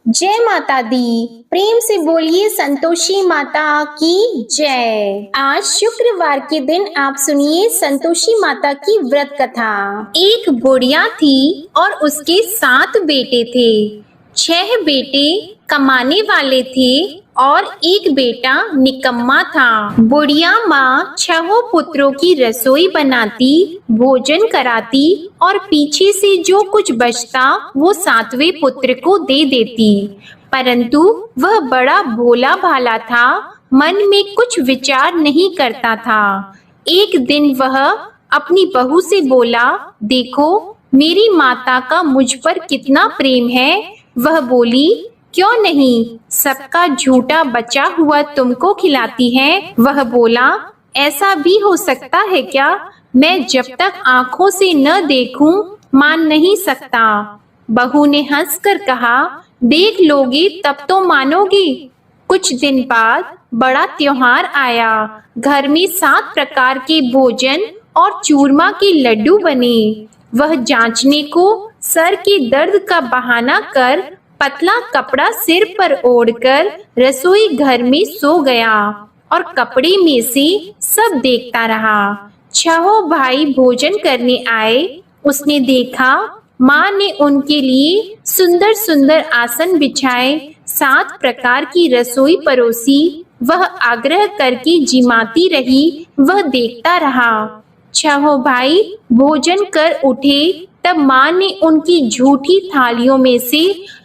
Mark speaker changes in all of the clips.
Speaker 1: जय माता दी। प्रेम से बोलिए संतोषी माता की जय। आज शुक्रवार के दिन आप सुनिए संतोषी माता की व्रत कथा। एक बुढ़िया थी और उसके 7 बेटे थे। 6 बेटे कमाने वाले थे और एक बेटा निकम्मा था। बुढ़िया माँ 6 पुत्रों की रसोई बनाती, भोजन कराती और पीछे से जो कुछ बचता वो 7वें पुत्र को दे देती। परंतु वह बड़ा भोला भाला था, मन में कुछ विचार नहीं करता था। एक दिन वह अपनी बहू से बोला, देखो मेरी माता का मुझ पर कितना प्रेम है। वह बोली, क्यों नहीं, सबका झूठा बचा हुआ तुमको खिलाती है। वह बोला, ऐसा भी हो सकता है क्या? मैं जब तक आंखों से न देखूं मान नहीं सकता। बहू ने हंसकर कहा, देख लोगे तब तो मानोगी। कुछ दिन बाद बड़ा त्योहार आया। घर में 7 प्रकार के भोजन और चूरमा के लड्डू बने। वह जांचने को सर के दर्द का बहाना कर पतला कपड़ा सिर पर ओढ़कर रसोई घर में सो गया और कपड़े में से सब देखता रहा। 6 भाई भोजन करने आए। उसने देखा माँ ने उनके लिए सुंदर सुंदर आसन बिछाए, 7 प्रकार की रसोई परोसी। वह आग्रह करके जिमाती रही, वह देखता रहा। 6 भाई भोजन कर उठे तब माँ ने उनकी झूठी थालियों में से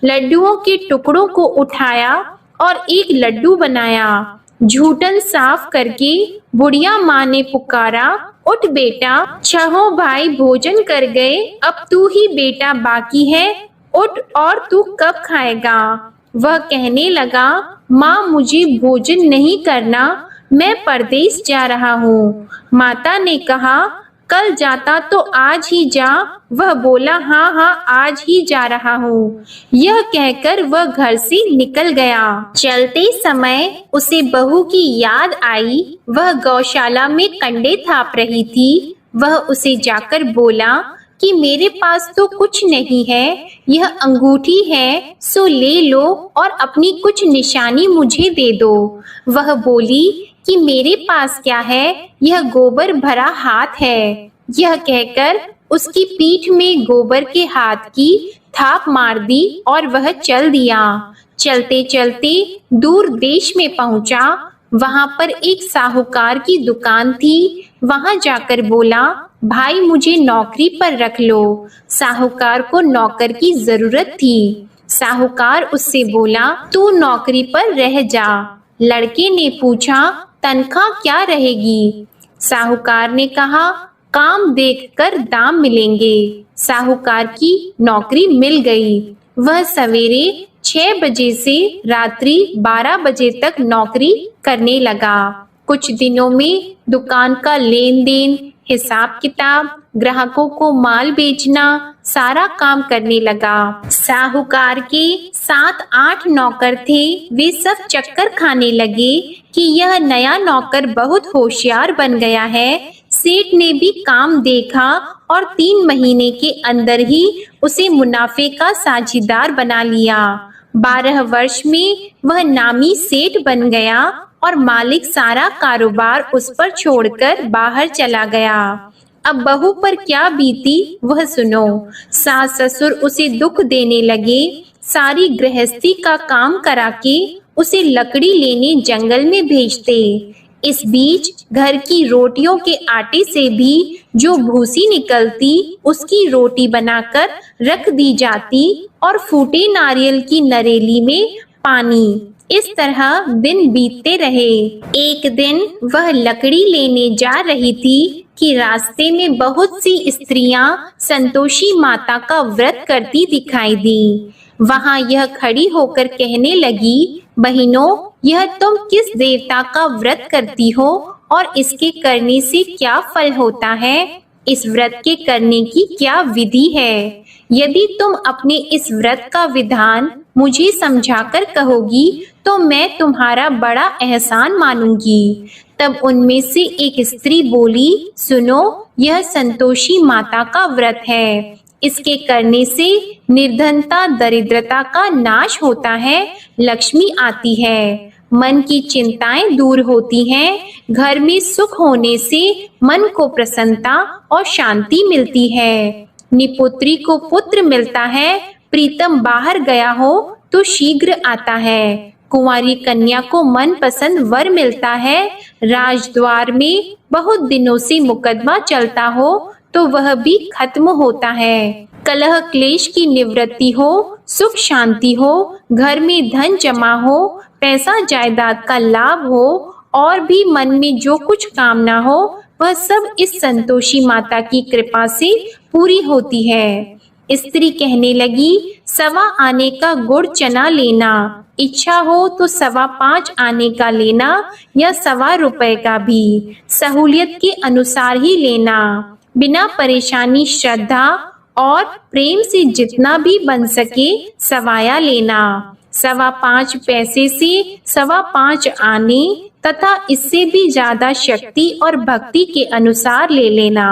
Speaker 1: लड्डुओं के टुकड़ों को उठाया और एक लड्डू बनाया। झूठन साफ करके बुढ़िया माँ ने पुकारा, उठ बेटा, 6 भाई भोजन कर गए, अब तू ही बेटा बाकी है, उठ और तू कब खाएगा? वह कहने लगा, माँ मुझे भोजन नहीं करना, मैं परदेश जा रहा हूँ। माता ने कहा, कल जाता तो आज ही जा। वह बोला, हाँ हाँ आज ही जा रहा हूँ। यह कहकर वह घर से निकल गया। चलते समय उसे बहू की याद आई। वह गौशाला में कंडे थाप रही थी। वह उसे जाकर बोला कि मेरे पास तो कुछ नहीं है, यह अंगूठी है सो ले लो और अपनी कुछ निशानी मुझे दे दो। वह बोली कि मेरे पास क्या है, यह गोबर भरा हाथ है। यह कहकर उसकी पीठ में गोबर के हाथ की थाप मार दी और वह चल दिया। चलते चलते दूर देश में पहुंचा। वहां पर एक साहूकार की दुकान थी। वहां जाकर बोला, भाई मुझे नौकरी पर रख लो। साहूकार को नौकर की जरूरत थी। साहूकार उससे बोला, तू नौकरी पर रह जा। लड़के ने पूछा, तनख्वाह क्या रहेगी? साहूकार ने कहा, काम देखकर दाम मिलेंगे। साहूकार की नौकरी मिल गई। वह सवेरे 6 बजे से रात्रि 12 बजे तक नौकरी करने लगा। कुछ दिनों में दुकान का लेन देन, हिसाब किताब, ग्राहकों को माल बेचना, सारा काम करने लगा। साहूकार के 7-8 नौकर थे। वे सब चक्कर खाने लगे कि यह नया नौकर बहुत होशियार बन गया है। सेठ ने भी काम देखा और 3 महीने के अंदर ही उसे मुनाफे का साझीदार बना लिया। 12 वर्ष में वह नामी सेठ बन गया और मालिक सारा कारोबार उस पर छोड़कर बाहर चला गया। अब बहू पर क्या बीती वह सुनो। सास ससुर उसे दुख देने लगे। सारी गृहस्थी का काम करा के उसे लकड़ी लेने जंगल में भेजते। इस बीच घर की रोटियों के आटे से भी जो भूसी निकलती उसकी रोटी बनाकर रख दी जाती और फूटे नारियल की नरेली में पानी। इस तरह दिन बीतते रहे। एक दिन वह लकड़ी लेने जा रही थी कि रास्ते में बहुत सी स्त्रियां संतोषी माता का व्रत करती दिखाई दी। वहां यह खड़ी होकर कहने लगी, बहनों, यह तुम किस देवता का व्रत करती हो और इसके करने से क्या फल होता है? इस व्रत के करने की क्या विधि है? यदि तुम अपने इस व्रत का विधान मुझे समझाकर कहोगी तो मैं तुम्हारा बड़ा एहसान मानूंगी। तब उनमें से एक स्त्री बोली, सुनो, यह संतोषी माता का व्रत है। इसके करने से निर्धनता दरिद्रता का नाश होता है, लक्ष्मी आती है, मन की चिंताएं दूर होती हैं, घर में सुख होने से मन को प्रसन्नता और शांति मिलती है। निपुत्री को पुत्र मिलता है, प्रीतम बाहर गया हो तो शीघ्र आता है। कुंवारी कन्या को मन पसंद वर मिलता है। राजद्वार में बहुत दिनों से मुकदमा चलता हो तो वह भी खत्म होता है। कलह क्लेश की निवृत्ति हो, सुख शांति हो, घर में धन जमा हो, पैसा जायदाद का लाभ हो और भी मन में जो कुछ कामना हो वह सब इस संतोषी माता की कृपा से पूरी होती है। स्त्री कहने लगी, 1.25 आने का गुड़ चना लेना, इच्छा हो तो 5.25 आने का लेना या 1.25 रुपए का भी, सहूलियत के अनुसार ही लेना, बिना परेशानी श्रद्धा और प्रेम से जितना भी बन सके सवाया लेना। 5.25 पैसे से 5.25 आने तथा इससे भी ज्यादा शक्ति और भक्ति के अनुसार ले लेना।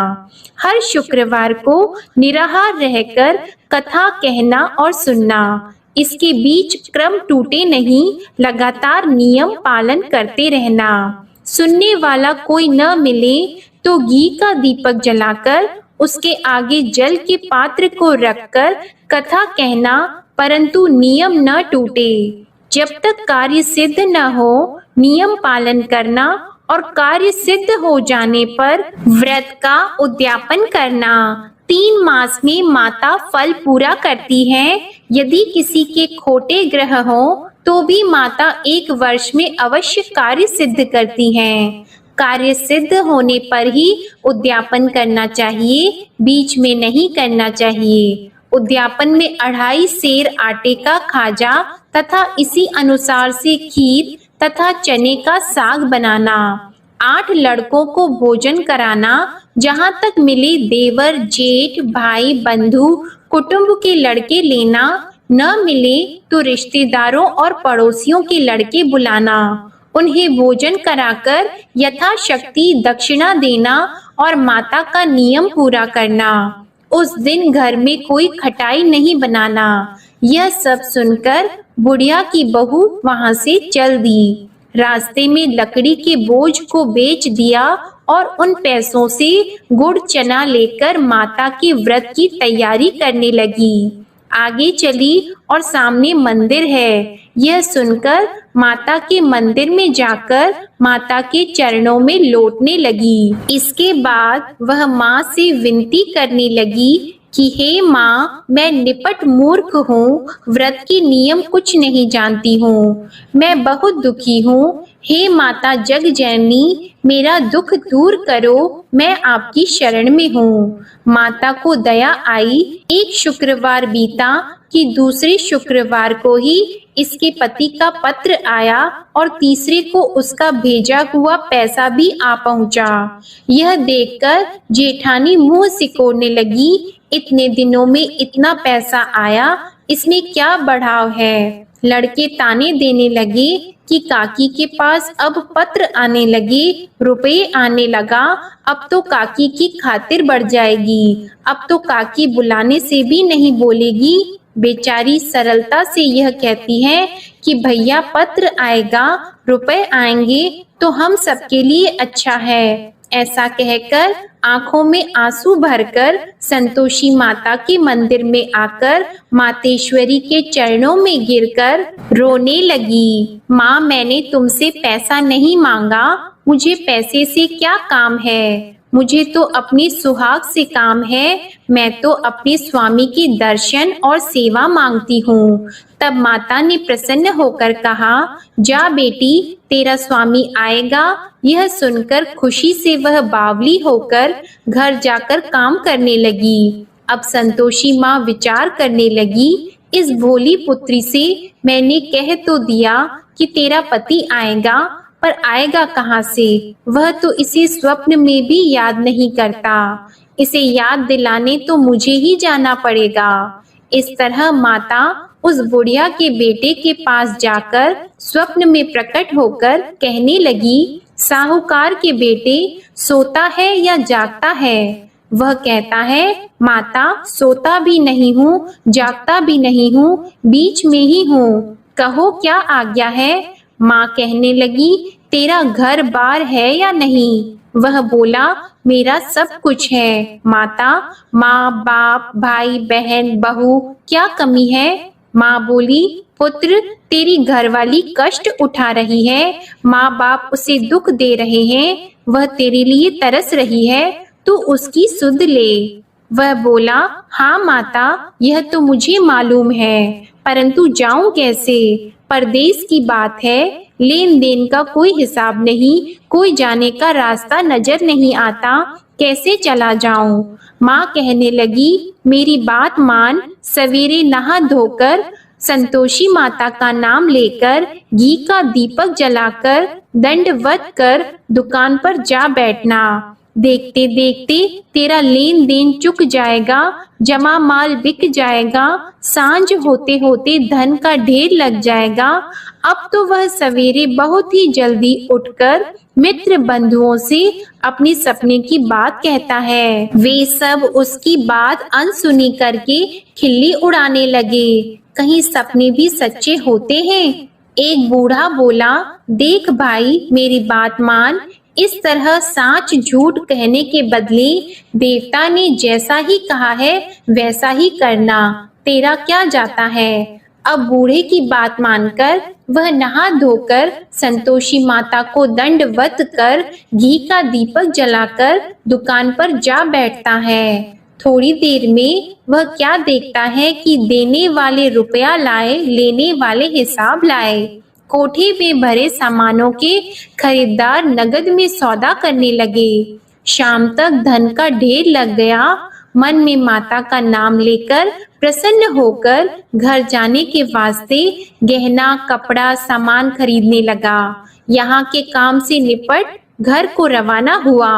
Speaker 1: हर शुक्रवार को निराहार रहकर कथा कहना और सुनना। इसके बीच क्रम टूटे नहीं, लगातार नियम पालन करते रहना। सुनने वाला कोई न मिले तो घी का दीपक जलाकर उसके आगे जल के पात्र को रखकर कथा कहना, परंतु नियम न टूटे। जब तक कार्य सिद्ध न हो नियम पालन करना और कार्य सिद्ध हो जाने पर व्रत का उद्यापन करना। 3 मास में माता फल पूरा करती है। यदि किसी के खोटे ग्रह हो तो भी माता 1 वर्ष में अवश्य कार्य सिद्ध करती हैं। कार्य सिद्ध होने पर ही उद्यापन करना चाहिए, बीच में नहीं करना चाहिए। उद्यापन में 2.5 सेर आटे का खाजा तथा इसी अनुसार से खीर तथा चने का साग बनाना। 8 लड़कों को भोजन कराना। जहाँ तक मिले देवर जेठ भाई बंधु कुटुंब के लड़के लेना, न मिले तो रिश्तेदारों और पड़ोसियों के लड़के बुलाना। उन्हें भोजन कराकर यथाशक्ति दक्षिणा देना और माता का नियम पूरा करना। उस दिन घर में कोई खटाई नहीं बनाना। यह सब सुनकर बुढ़िया की बहू वहां से चल दी। रास्ते में लकड़ी के बोझ को बेच दिया और उन पैसों से गुड़ चना लेकर माता के व्रत की तैयारी करने लगी। आगे चली और सामने मंदिर है। यह सुनकर माता के मंदिर में जाकर माता के चरणों में लौटने लगी। इसके बाद वह माँ से विनती करने लगी कि हे माँ, मैं निपट मूर्ख हूँ, व्रत के नियम कुछ नहीं जानती हूँ, मैं बहुत दुखी हूँ। हे माता जग जननी, मेरा दुख दूर करो, मैं आपकी शरण में हूँ। माता को दया आई। एक शुक्रवार बीता कि दूसरे शुक्रवार को ही इसके पति का पत्र आया और तीसरे को उसका भेजा हुआ पैसा भी आ पहुंचा। यह देखकर जेठानी मुंह सिकोड़ने लगी। इतने दिनों में इतना पैसा आया, इसमें क्या बढ़ाव है। लड़के ताने देने लगे कि काकी के पास अब पत्र आने लगे, रुपए आने लगा, अब तो काकी की खातिर बढ़ जाएगी, अब तो काकी बुलाने से भी नहीं बोलेगी। बेचारी सरलता से यह कहती है कि भैया पत्र आएगा, रुपए आएंगे तो हम सबके लिए अच्छा है। ऐसा कहकर आंखों में आंसू भरकर संतोषी माता के मंदिर में आकर मातेश्वरी के चरणों में गिरकर रोने लगी। माँ, मैंने तुमसे पैसा नहीं मांगा, मुझे पैसे से क्या काम है, मुझे तो अपनी सुहाग से काम है, मैं तो अपने स्वामी की दर्शन और सेवा मांगती हूँ। तब माता ने प्रसन्न होकर कहा, जा बेटी, तेरा स्वामी आएगा। यह सुनकर खुशी से वह बावली होकर घर जाकर काम करने लगी। अब संतोषी माँ विचार करने लगी, इस भोली पुत्री से मैंने कह तो दिया कि तेरा पति आएगा, पर आएगा कहाँ से? वह तो इसे स्वप्न में भी याद नहीं करता। इसे याद दिलाने तो मुझे ही जाना पड़ेगा। इस तरह माता उस बुढ़िया के बेटे के पास जाकर स्वप्न में प्रकट होकर कहने लगी, साहूकार के बेटे, सोता है या जागता है? वह कहता है, माता सोता भी नहीं हूँ, जागता भी नहीं हूँ, बीच में ही हूँ, कहो क्या आज्ञा है। माँ कहने लगी, तेरा घर बार है या नहीं। वह बोला, मेरा सब कुछ है माता, माँ बाप भाई बहन बहू क्या कमी है। माँ बोली, पुत्र तेरी घरवाली कष्ट उठा रही है, माँ बाप उसे दुख दे रहे हैं, वह तेरे लिए तरस रही है, तू उसकी सुध ले। वह बोला, हाँ माता यह तो मुझे मालूम है, परंतु जाऊं कैसे। परदेश की बात है, लेन देन का कोई हिसाब नहीं, कोई जाने का रास्ता नजर नहीं आता, कैसे चला जाऊं। माँ कहने लगी, मेरी बात मान, सवेरे नहा धोकर संतोषी माता का नाम लेकर घी का दीपक जलाकर दंडवत कर दुकान पर जा बैठना। देखते देखते तेरा लेन देन चुक जाएगा, जमा माल बिक जाएगा, सांझ होते होते धन का ढेर लग जाएगा। अब तो वह सवेरे बहुत ही जल्दी उठकर मित्र बंधुओं से अपने सपने की बात कहता है। वे सब उसकी बात अनसुनी करके खिल्ली उड़ाने लगे। कहीं सपने भी सच्चे होते हैं। एक बूढ़ा बोला, देख भाई मेरी बात मान, इस तरह साच झूठ कहने के बदले देवता ने जैसा ही कहा है वैसा ही करना, तेरा क्या जाता है। अब बूढ़े की बात मानकर वह नहा धोकर संतोषी माता को दंडवत कर घी का दीपक जलाकर दुकान पर जा बैठता है। थोड़ी देर में वह क्या देखता है कि देने वाले रुपया लाए, लेने वाले हिसाब लाए। कोठे में भरे सामानों के खरीदार नगद में सौदा करने लगे। शाम तक धन का ढेर लग गया। मन में माता का नाम लेकर प्रसन्न होकर घर जाने के वास्ते गहना कपड़ा सामान खरीदने लगा। यहाँ के काम से निपट घर को रवाना हुआ।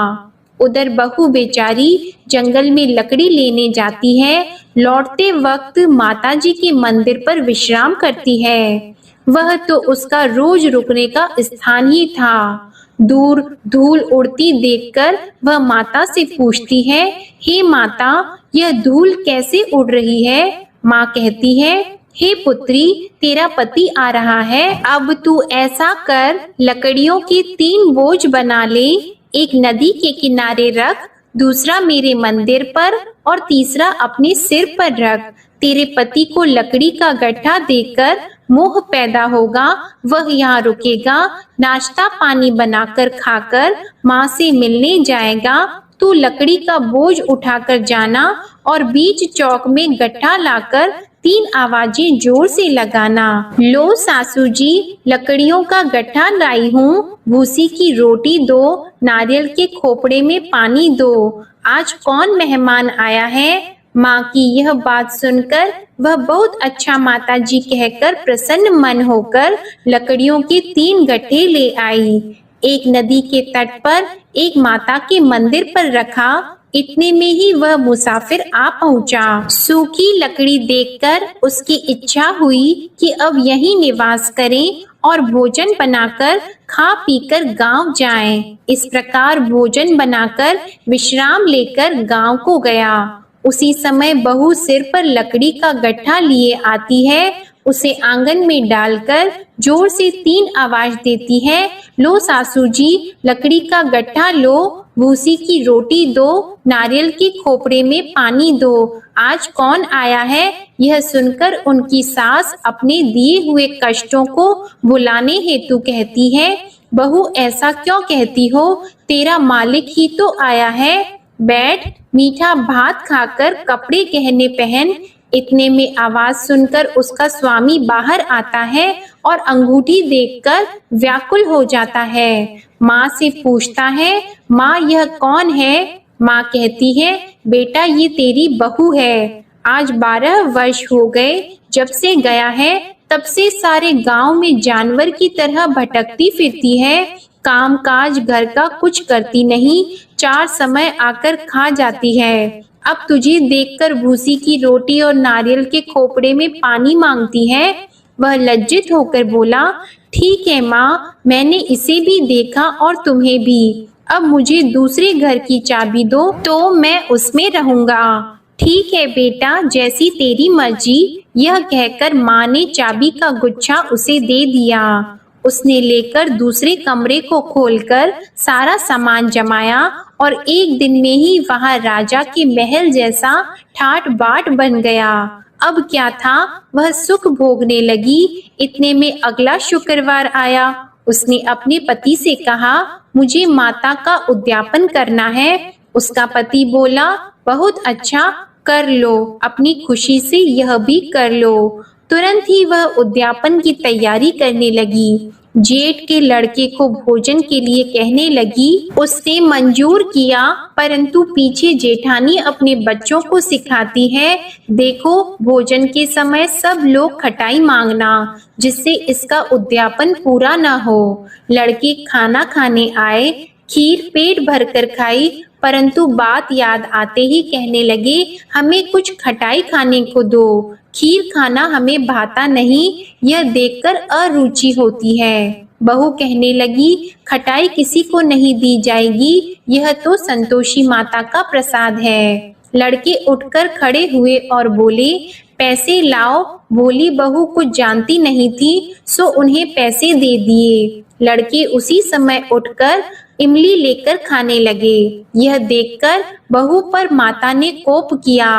Speaker 1: उधर बहू बेचारी जंगल में लकड़ी लेने जाती है। लौटते वक्त माताजी के मंदिर पर विश्राम करती है। वह तो उसका रोज रुकने का स्थान ही था। दूर धूल उड़ती देखकर वह माता से पूछती है, हे माता यह धूल कैसे उड़ रही है। माँ कहती है, हे पुत्री तेरा पति आ रहा है, अब तू ऐसा कर लकड़ियों के 3 बोझ बना ले, एक नदी के किनारे रख, दूसरा मेरे मंदिर पर और तीसरा अपने सिर पर रख। तेरे पति को लकड़ी का गट्ठा देकर मोह पैदा होगा, वह यहाँ रुकेगा, नाश्ता पानी बनाकर खाकर माँ से मिलने जाएगा। तू लकड़ी का बोझ उठाकर जाना और बीच चौक में गट्ठा लाकर 3 आवाजें जोर से लगाना। लो सासू जी लकड़ियों का गट्ठा लाई हूँ, भूसी की रोटी दो, नारियल के खोपड़े में पानी दो, आज कौन मेहमान आया है। माँ की यह बात सुनकर वह बहुत अच्छा माता जी कहकर प्रसन्न मन होकर लकड़ियों के 3 गट्ठे ले आई। एक नदी के तट पर एक माता के मंदिर पर रखा। इतने में ही वह मुसाफिर आ पहुंचा। सूखी लकड़ी देखकर उसकी इच्छा हुई कि अब यहीं निवास करें और भोजन बनाकर खा पीकर गांव जाएं। इस प्रकार भोजन बनाकर विश्राम लेकर गांव को गया। उसी समय बहू सिर पर लकड़ी का गट्ठा लिए आती है। उसे आंगन में डालकर जोर से 3 आवाज देती है, लो सासू जी लकड़ी का गट्ठा लो, भूसी की रोटी दो, नारियल के खोपड़े में पानी दो, आज कौन आया है। यह सुनकर उनकी सास अपने दिए हुए कष्टों को भुलाने हेतु कहती है, बहू ऐसा क्यों कहती हो, तेरा मालिक ही तो आया है, बैठ मीठा भात खाकर कपड़े गहने पहन। इतने में आवाज सुनकर उसका स्वामी बाहर आता है और अंगूठी देखकर व्याकुल हो जाता है। माँ से पूछता है, माँ यह कौन है। माँ कहती है, बेटा ये तेरी बहू है, आज 12 वर्ष हो गए जब से गया है, तब से सारे गांव में जानवर की तरह भटकती फिरती है, काम काज घर का कुछ करती नहीं, 4 समय आकर खा जाती है। अब तुझे देखकर भूसी की रोटी और नारियल के खोपड़े में पानी मांगती है। वह लज्जित होकर बोला, ठीक है माँ, मैंने इसे भी देखा और तुम्हें भी, अब मुझे दूसरे घर की चाबी दो तो मैं उसमें रहूंगा। ठीक है बेटा, जैसी तेरी मर्जी। यह कहकर माँ ने चाबी का गुच्छा उसे दे दिया। उसने लेकर दूसरे कमरे को खोलकर सारा सामान जमाया और एक दिन में ही वहां राजा के महल जैसा ठाट बाट बन गया। अब क्या था, वह सुख भोगने लगी। इतने में अगला शुक्रवार आया। उसने अपने पति से कहा, मुझे माता का उद्यापन करना है। उसका पति बोला, बहुत अच्छा, कर लो, अपनी खुशी से यह भी कर लो। तुरंत ही वह उद्यापन की तैयारी करने लगी। जेठ के लड़के को भोजन के लिए कहने लगी। उसने मंजूर किया, परंतु पीछे जेठानी अपने बच्चों को सिखाती है, देखो भोजन के समय सब लोग खटाई मांगना, जिससे इसका उद्यापन पूरा ना हो। लड़के खाना खाने आए, खीर पेट भरकर खाई, परंतु बात याद आते ही कहने लगे, हमें कुछ खटाई खाने को दो, खीर खाना हमें भाता नहीं, यह देखकर अरुचि होती है। बहू कहने लगी, खटाई किसी को नहीं दी जाएगी, यह तो संतोषी माता का प्रसाद है। लड़के उठकर खड़े हुए और बोले, पैसे लाओ। भोली बहू कुछ जानती नहीं थी, सो उन्हें पैसे दे दिए। लड़के उसी समय उठकर इमली लेकर खाने लगे। यह देखकर बहू पर माता ने कोप किया।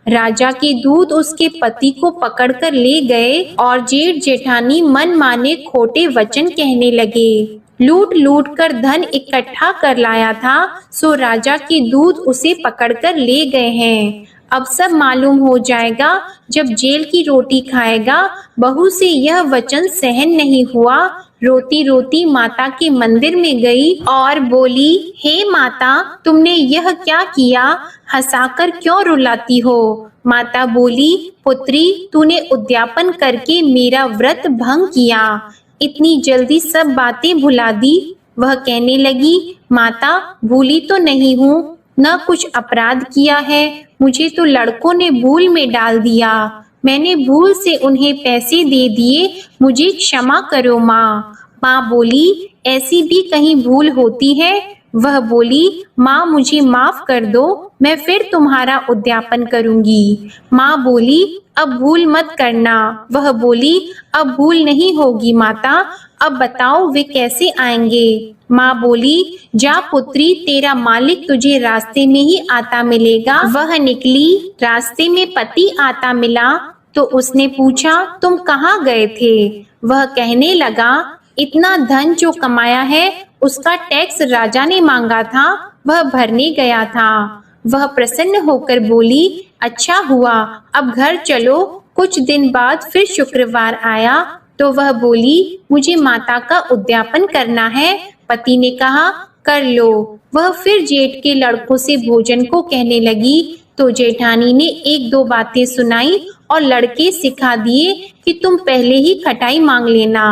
Speaker 1: राजा के दूत उसके पति को पकड़कर ले गए और जेठ जेठानी मन माने खोटे वचन कहने लगे। लूट लूट कर धन इकट्ठा कर लाया था, सो राजा के दूत उसे पकड़कर ले गए हैं। अब सब मालूम हो जाएगा जब जेल की रोटी खाएगा। बहू से यह वचन सहन नहीं हुआ। रोती रोती माता के मंदिर में गई और बोली, हे माता, तुमने यह क्या किया? हंसाकर क्यों रुलाती हो? माता बोली, पुत्री, तूने उद्यापन करके मेरा व्रत भंग किया, इतनी जल्दी सब बातें भुला दी। वह कहने लगी, माता, भूली तो नहीं हूँ, न कुछ अपराध किया है, मुझे तो लड़कों ने भूल में डाल दिया, मैंने भूल से उन्हें पैसे दे दिए, मुझे क्षमा करो माँ। माँ बोली, ऐसी भी कहीं भूल होती है? वह बोली, माँ मुझे माफ कर दो, मैं फिर तुम्हारा उद्यापन करूंगी। माँ बोली, अब भूल मत करना। वह बोली, अब भूल नहीं होगी माता, अब बताओ वे कैसे आएंगे? माँ बोली, जा पुत्री, तेरा मालिक तुझे रास्ते में ही आता मिलेगा। वह निकली, रास्ते में पति आता मिला तो उसने पूछा, तुम कहाँ गए थे? वह कहने लगा, इतना धन जो कमाया है उसका टैक्स राजा ने मांगा था, वह भरने गया था। वह प्रसन्न होकर बोली, अच्छा हुआ, अब घर चलो। कुछ दिन बाद फिर शुक्रवार आया तो वह बोली, मुझे माता का उद्यापन करना है। पति ने कहा, कर लो। वह फिर जेठ के लड़कों से भोजन को कहने लगी तो जेठानी ने एक दो बातें सुनाई और लड़के सिखा दिए कि तुम पहले ही खटाई मांग लेना।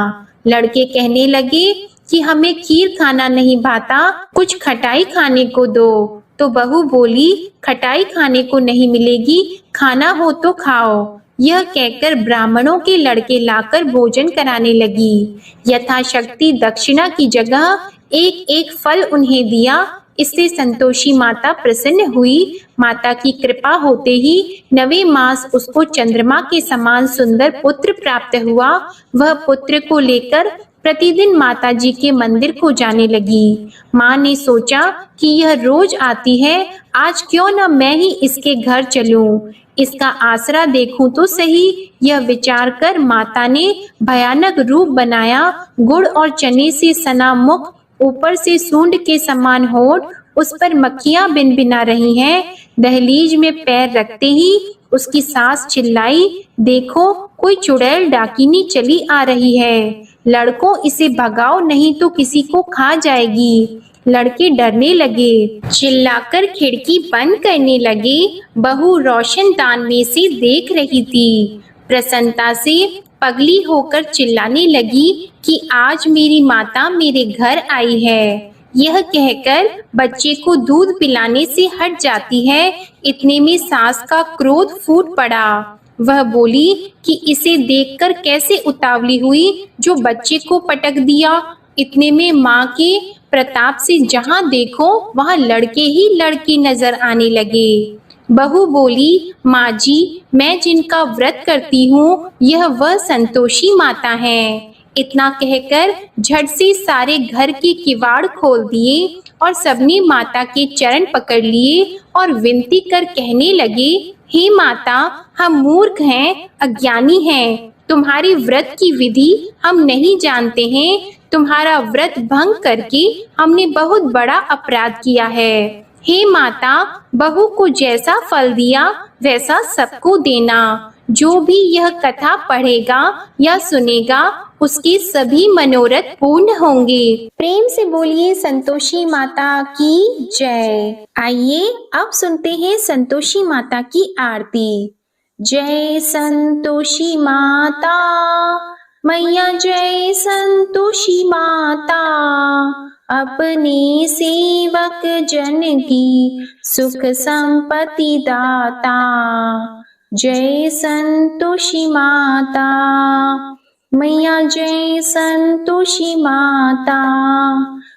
Speaker 1: लड़के कहने लगे कि हमें खीर खाना नहीं भाता, कुछ खटाई खाने को दो। तो बहू बोली, खटाई खाने को नहीं मिलेगी, खाना हो तो खाओ। यह कहकर ब्राह्मणों के लड़के लाकर भोजन कराने लगी। यथाशक्ति दक्षिणा की जगह एक एक फल उन्हें दिया। इससे संतोषी माता प्रसन्न हुई। माता की कृपा होते ही 9वें मास उसको चंद्रमा के समान सुंदर पुत्र प्राप्त हुआ। वह पुत्र को लेकर प्रतिदिन माता जी के मंदिर को जाने लगी। माँ ने सोचा कि यह रोज आती है, आज क्यों न मैं ही इसके घर चलूं, इसका आसरा देखूं तो सही। यह विचार कर माता ने भयानक रूप बनाया। गुड़ और चने से सना मुख, ऊपर से सूंड के समान होठ, उस पर मक्खियां भिनभिना रही हैं। दहलीज में पैर रखते ही उसकी सास चिल्लाई, देखो कोई चुड़ैल डाकिनी चली आ रही है, लड़कों इसे भगाओ नहीं तो किसी को खा जाएगी। लड़के डरने लगे, चिल्लाकर खिड़की बंद करने लगे। बहू रोशनदान में से देख रही थी। प्रसन्नता से पगली होकर चिल्लाने लगी कि आज मेरी माता मेरे घर आई है। यह कहकर बच्चे को दूध पिलाने से हट जाती है। इतने में सास का क्रोध फूट पड़ा। वह बोली कि इसे देखकर कैसे उतावली हुई जो बच्चे को पटक दिया। इतने में माँ के प्रताप से जहाँ देखो वहाँ लड़के ही लड़की नजर आने लगे। बहू बोली, माँ जी, मैं जिनका व्रत करती हूँ यह वह संतोषी माता है। इतना कहकर झट से सारे घर के किवाड़ खोल दिए और सबने माता के चरण पकड़ लिए और विनती कर कहने लगे, हे माता, हम मूर्ख हैं, अज्ञानी हैं, तुम्हारी व्रत की विधि हम नहीं जानते हैं। तुम्हारा व्रत भंग करके हमने बहुत बड़ा अपराध किया है। हे माता, बहू को जैसा फल दिया वैसा सबको देना। जो भी यह कथा पढ़ेगा या सुनेगा उसके सभी मनोरथ पूर्ण होंगे। प्रेम से बोलिए संतोषी माता की जय। आइए अब सुनते हैं संतोषी माता की आरती। जय संतोषी माता मैया, जय संतोषी माता, अपने सेवक जन की सुख संपत्ति दाता। जय संतोषी माता मैया, जय संतोषी माता,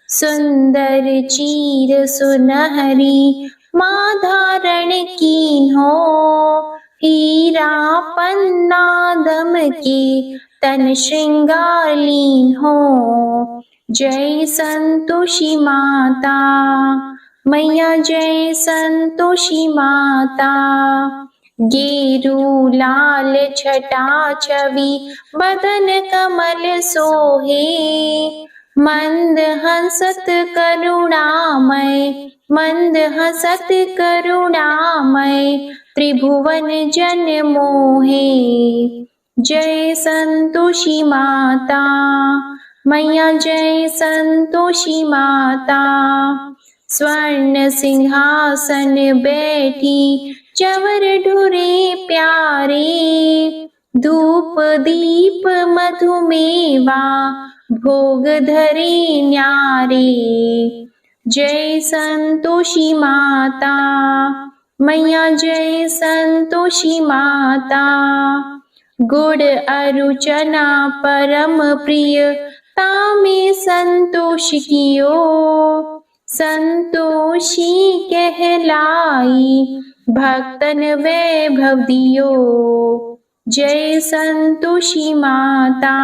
Speaker 1: सुंदर चीर सुनहरी माँ धारण कीन्हो, हीरा पन्ना दमके तन श्रृंगार लीन्हो। जय संतोषी माता मैया, जय संतोषी माता, गेरू लाल छटा छवि बदन कमल सोहे, मंद हंसत करुणामय, मंद हंसत करुणामय, त्रिभुवन जन मोहे। जय संतोषी माता मैया, जय संतोषी माता, स्वर्ण सिंहासन बैठी चवर ढुरे प्यारे, धूप दीप मधुमेवा भोग धरे न्यारे। जय संतोषी माता मैया, जय संतोषी माता, गुड़ अरु चना परम प्रिय तामे संतोष कियो, संतोषी कहलाई भक्तन वैभव दियो। जय संतोषी माता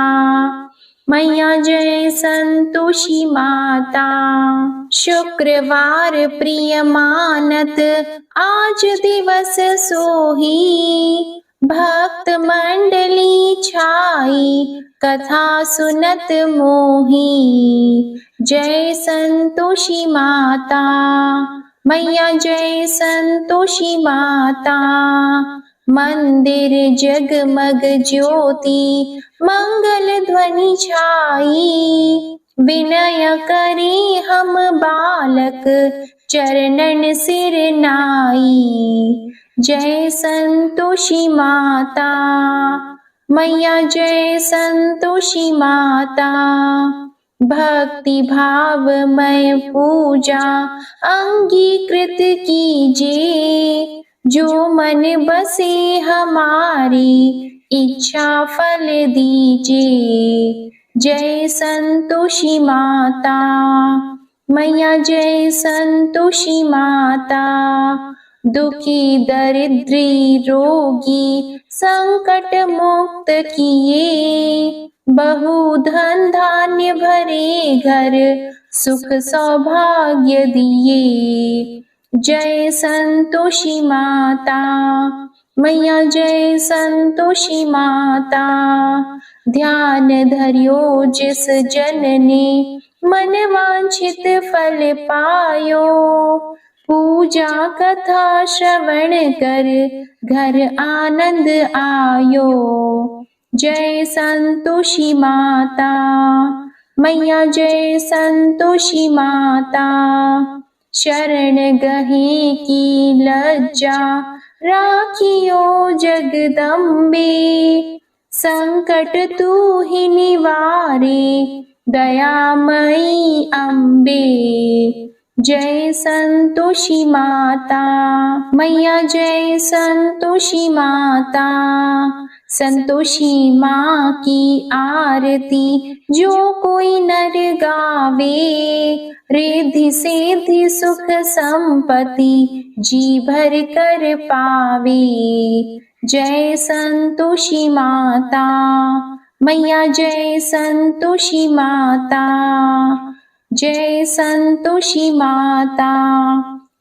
Speaker 1: मैया, जय संतोषी माता, शुक्रवार प्रिय मानत आज दिवस सोही, भक्त मंडली छाई कथा सुनत मोही। जय संतोषी माता मैया, जय संतोषी माता, मंदिर जगमग ज्योति मंगल ध्वनि छाई, विनय करे हम बालक चरणन सिर नाई। जय संतोषी माता मैया, जय संतोषी माता, भक्ति भावमय पूजा अंगीकृत कीजिए, जो मन बसे हमारी इच्छा फल दीजिए। जय संतोषी माता मैया, जय संतोषी माता, दुखी दरिद्री रोगी संकट मुक्त किए, बहु धन धान्य भरे घर सुख सौभाग्य दिए। जय संतोषी माता मैया, जय संतोषी माता, ध्यान धरियो जिस जन ने मन वांछित फल पायो, पूजा कथा श्रवण कर घर आनंद आयो। जय संतोषी माता मैया, जय संतोषी माता, शरण गहे की लज्जा राखियो जगदम्बे, संकट तू ही निवारे दयामयी अम्बे। जय संतोषी माता। मैया जय संतोषी माता। संतोषी माँ की आरती जो कोई नर गावे, रिद्धि सिद्धि सुख संपत्ति जी भर कर पावे। जय संतोषी माता। मैया जय संतोषी माता। जय संतोषी माता।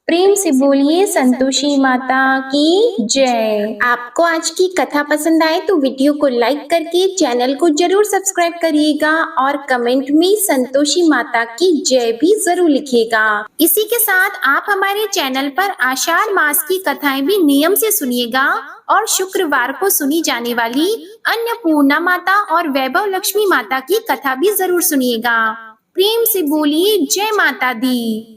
Speaker 1: प्रेम से बोलिए संतोषी माता की जय। आपको आज की कथा पसंद आए तो वीडियो को लाइक करके चैनल को जरूर सब्सक्राइब करिएगा और कमेंट में संतोषी माता की जय भी जरूर लिखिएगा। इसी के साथ आप हमारे चैनल पर आषाढ़ मास की कथाएं भी नियम से सुनिएगा और शुक्रवार को सुनी जाने वाली अन्नपूर्णा माता और वैभव लक्ष्मी माता की कथा भी जरूर सुनिएगा। प्रेम से बोलिए जय माता दी।